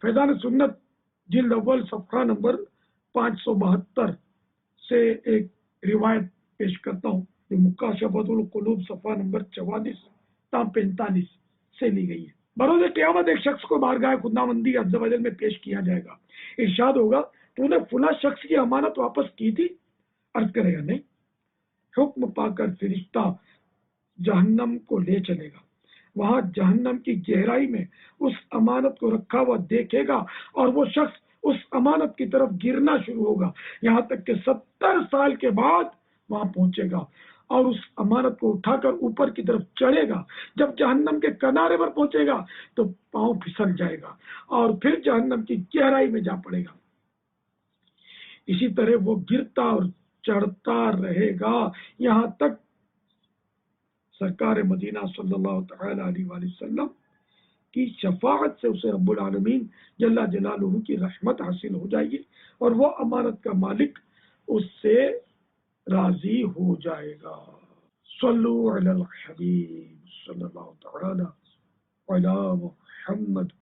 فیضان سنت جلد اول صفحہ نمبر 572 سے ایک روایت پیش کرتا ہوں جو مکاشفۃ القلوب صفحہ نمبر 44 تا 45 سے لی گئی ہے۔ بروز قیامت ایک شخص کو بارگاہ خداوندی عز و جل میں پیش کیا جائے گا۔ ارشاد ہوگا تو نے فلاں شخص کی امانت واپس کی تھی؟ عرض کرے گا نہیں۔ حکم پا کر فرشتہ جہنم کو لے چلے گا، وہاں جہنم کی گہرائی میں اس امانت کو رکھا ہوا دیکھے گا اور وہ شخص اس امانت کی طرف گرنا شروع ہوگا یہاں تک کہ 70 سال کے بعد وہاں پہنچے گا اور اس امانت کو اٹھا کر اوپر کی طرف چڑھے گا۔ جب جہنم کے کنارے پر پہنچے گا تو پاؤں پھسل جائے گا اور پھر جہنم کی گہرائی میں جا پڑے گا۔ اسی طرح وہ گرتا اور چڑھتا رہے گا یہاں تک سرکار مدینہ صلی اللہ تعالی علیہ وآلہ وسلم کی شفاعت سے اسے رب العالمین جل جلالہ کی رحمت حاصل ہو جائے گی اور وہ امانت کا مالک اس سے راضی ہو جائے گا۔ صلو علی الحبیب صلی اللہ تعالی علی محمد۔